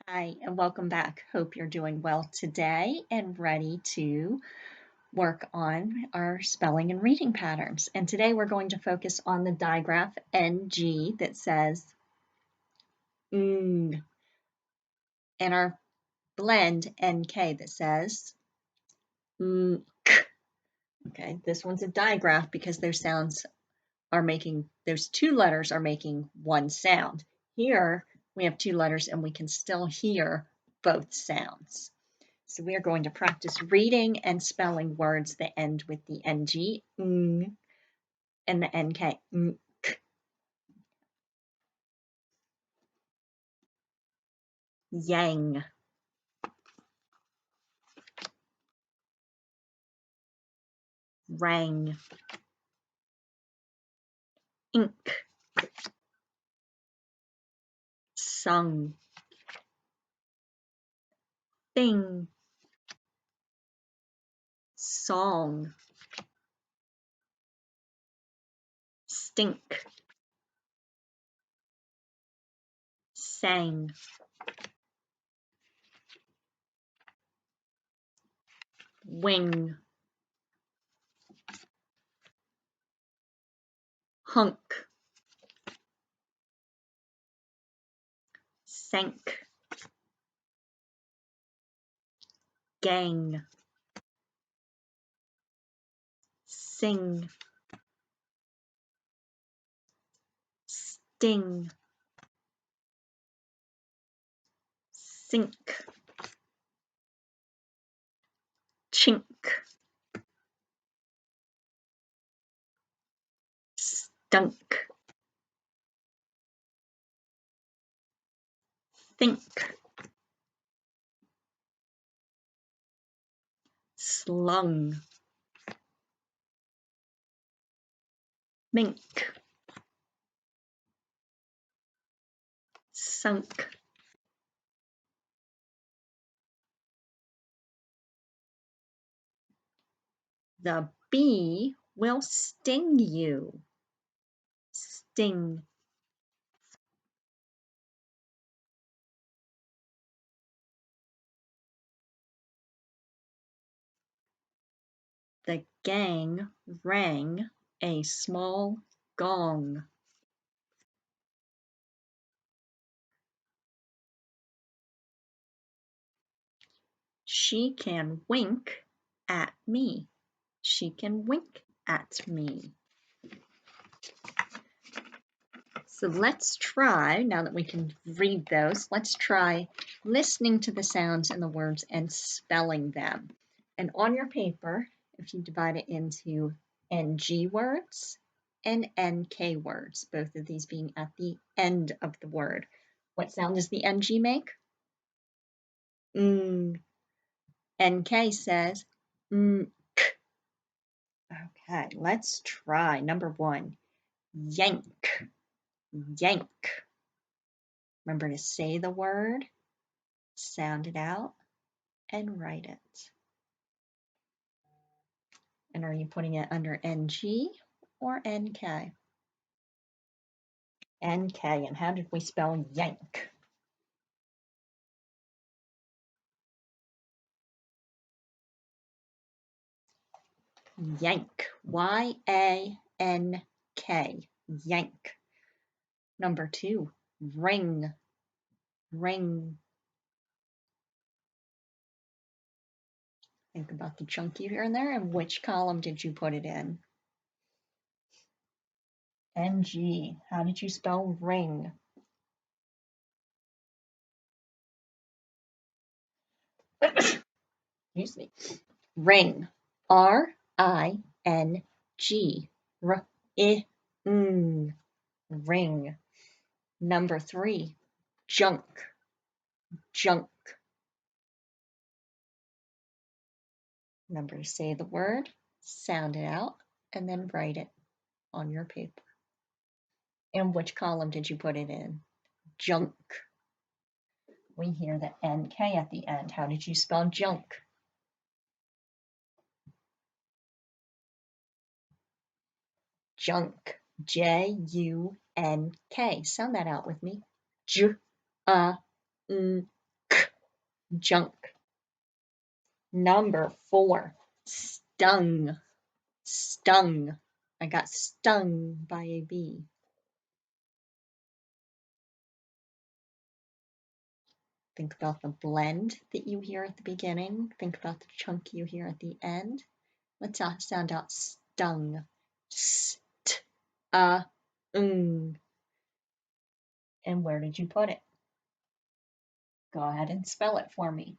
Hi, and welcome back. Hope you're doing well today and ready to work on our spelling and reading patterns. And today we're going to focus on the digraph NG that says ng and our blend NK that says k. Okay, this one's a digraph because those two letters are making one sound. Here we have two letters and we can still hear both sounds. So we are going to practice reading and spelling words that end with the ng, and the nk. Yang, rang, ink, sung, thing, song, stink, sang, wing, hunk, sank, gang, sing, sting, sink, chink, stunk, think, slung, mink, sunk, the bee will sting you. Sting. The gang rang a small gong. She can wink at me. She can wink at me. So let's try, now that we can read those, let's try listening to the sounds in the words and spelling them. And on your paper, if you divide it into NG words and NK words, both of these being at the end of the word, what sound does the NG make? Mm. NK says k. Okay, let's try number one. Yank, yank. Remember to say the word, sound it out, and write it. And are you putting it under NG or NK? NK, and how did we spell yank? Yank, Y-A-N-K, yank. Number two, ring, ring. Think about the chunky here and there, and which column did you put it in? NG, how did you spell ring? Excuse me. Ring, R-I-N-G, R-I-N, ring. Number three, junk, junk. Remember to say the word, sound it out, and then write it on your paper. And which column did you put it in? Junk. We hear the NK at the end. How did you spell junk? Junk. J-U-N-K. Sound that out with me. J-U-N-K. junk. Number 4, stung. Stung. I got stung by a bee. Think about the blend that you hear at the beginning. Think about the chunk you hear at the end. Let's sound out stung. St, and where did you put it? Go ahead and spell it for me.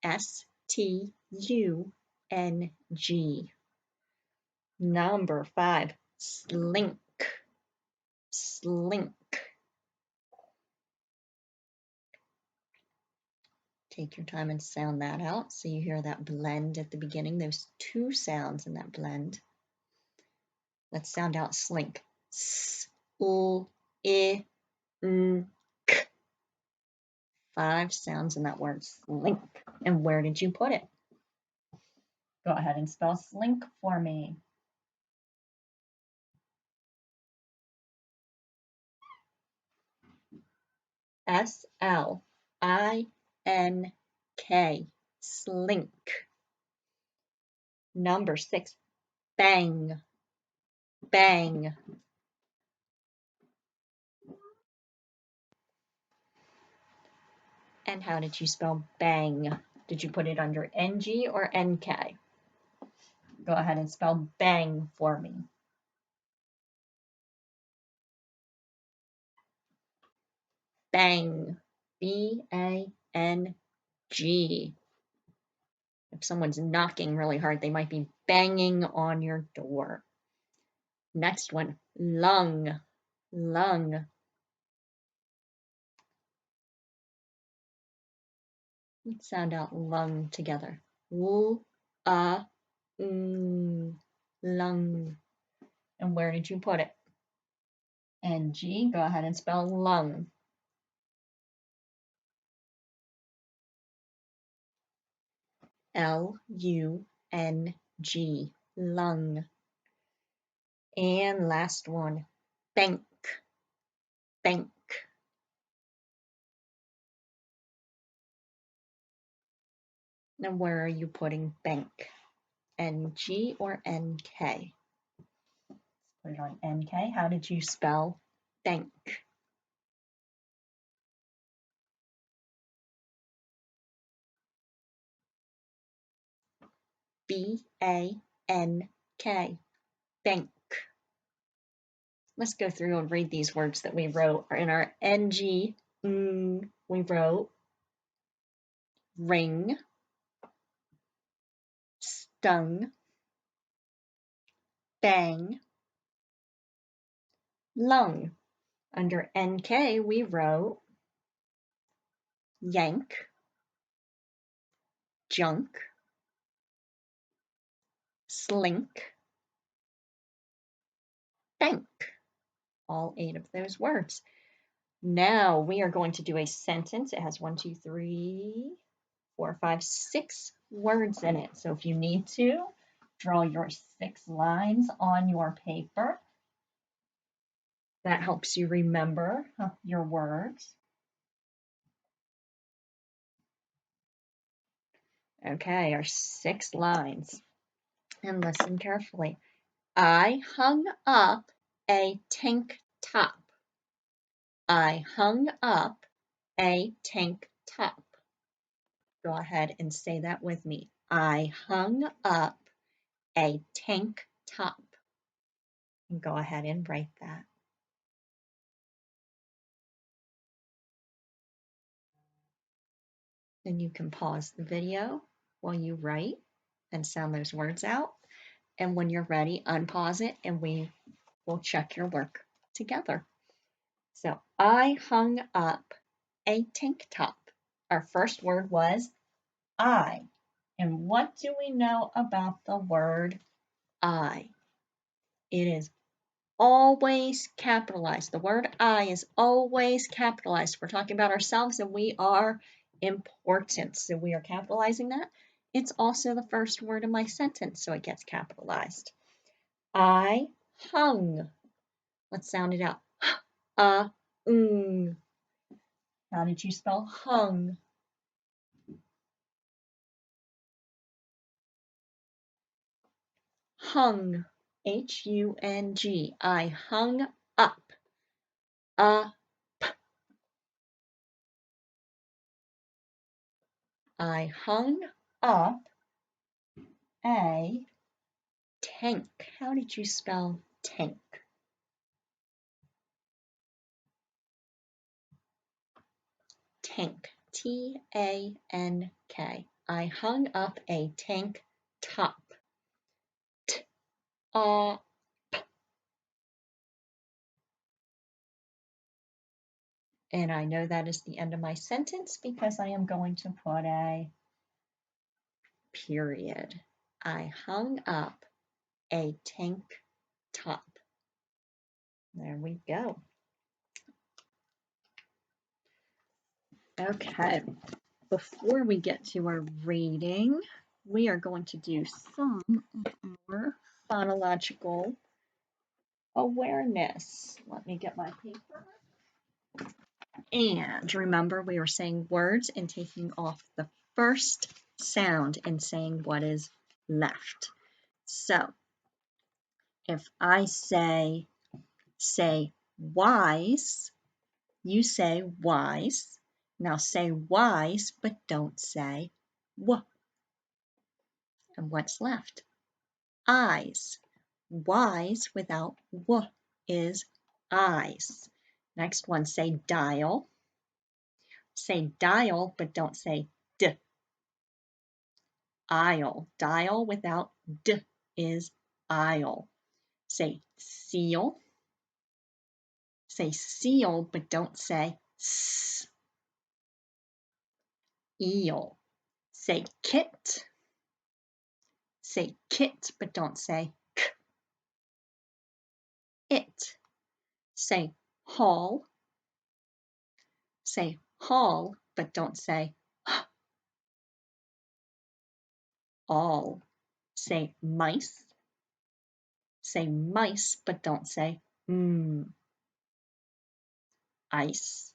S-T-U-N-G. Number 5, slink. Slink. Take your time and sound that out. So you hear that blend at the beginning, those 2 sounds in that blend. Let's sound out slink. S-L-I-N-K. 5 sounds in that word, slink. And where did you put it? Go ahead and spell slink for me. S-L-I-N-K. Slink. Number 6, bang. Bang. And how did you spell bang? Did you put it under NG or NK? Go ahead and spell bang for me. Bang. B-A-N-G. If someone's knocking really hard, they might be banging on your door. Next one, lung. Lung. Let's sound out lung together. Lung. Lung. And where did you put it? NG. Go ahead and spell lung. L-U-N-G. Lung. And last one, bank. Bank. Now where are you putting bank? NG or NK? Put it on NK. How did you spell bank? B-A-N-K. Bank. Let's go through and read these words that we wrote. In our NG, we wrote ring, stung, bang, lung. Under NK, we wrote yank, junk, slink, bank. All 8 of those words. Now we are going to do a sentence. It has 1, 2, 3, 4, 5, 6 words in it. So if you need to, draw your 6 lines on your paper. That helps you remember your words. Okay, our 6 lines. And listen carefully. I hung up a tank top. I hung up a tank top. Go ahead and say that with me. I hung up a tank top. And go ahead and write that. Then you can pause the video while you write and sound those words out. And when you're ready, unpause it and we will check your work together. So I hung up a tank top. Our first word was I. And what do we know about the word I? It is always capitalized. The word I is always capitalized. We're talking about ourselves and we are important. So we are capitalizing that. It's also the first word in my sentence, so it gets capitalized. I hung. Let's sound it out. ung. How did you spell hung? Hung, H-U-N-G. I hung up. I hung up a tank. How did you spell tank? Tank, T-A-N-K. I hung up a tank top. T-A-P. And I know that is the end of my sentence because I am going to put a period. I hung up a tank top. There we go. Okay, before we get to our reading, we are going to do some of our phonological awareness. Let me get my paper. And remember, we were saying words and taking off the first sound and saying what is left. So, if I say wise, you say wise. Now say wise, but don't say w. And what's left? Eyes. Wise without w is eyes. Next one, say dial. Say dial, but don't say d. Aisle. Dial without d is aisle. Say seal. Say seal, but don't say s. Eel. Say kit. Say kit, but don't say k. It. Say hall. Say hall, but don't say h. All. Say mice. Say mice, but don't say ice.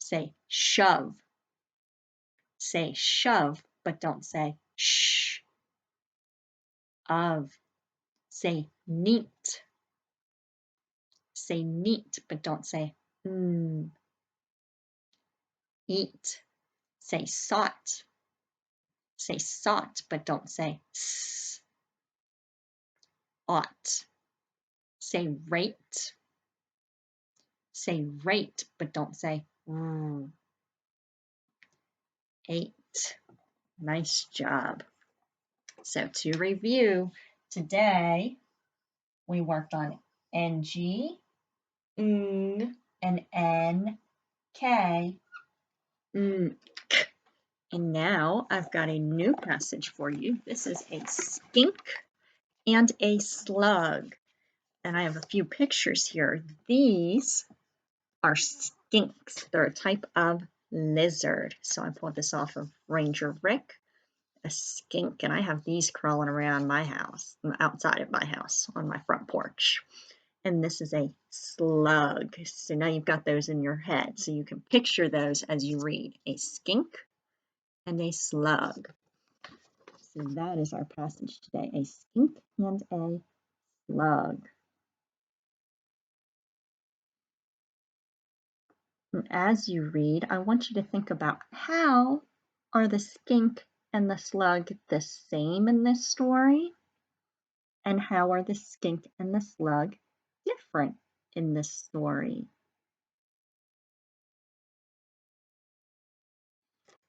Say shove. Say shove, but don't say shh. Of. Say neat. Say neat, but don't say eat. Say sought. Say sought, but don't say s. Ought. Say rate. Say rate, but don't say ate. Nice job. So to review, today we worked on NG, and N, K, And now I've got a new passage for you. This is a skink and a slug. And I have a few pictures here. These are skinks. They're a type of lizard. So I pulled this off of Ranger Rick, a skink, and I have these crawling around my house, outside of my house, on my front porch. And this is a slug. So now you've got those in your head. So you can picture those as you read. A skink and a slug. So that is our passage today, a skink and a slug. And as you read, I want you to think about how are the skink and the slug the same in this story? And how are the skink and the slug different in this story?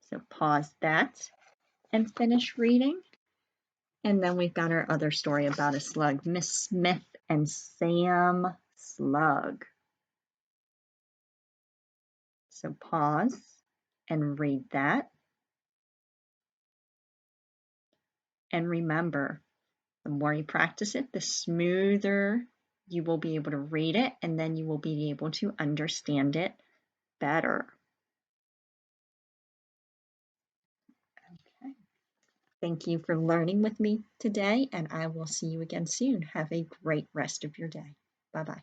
So pause that and finish reading. And then we've got our other story about a slug, Miss Smith and Sam Slug. So pause and read that. And remember, the more you practice it, the smoother you will be able to read it, and then you will be able to understand it better. Okay. Thank you for learning with me today, and I will see you again soon. Have a great rest of your day. Bye-bye.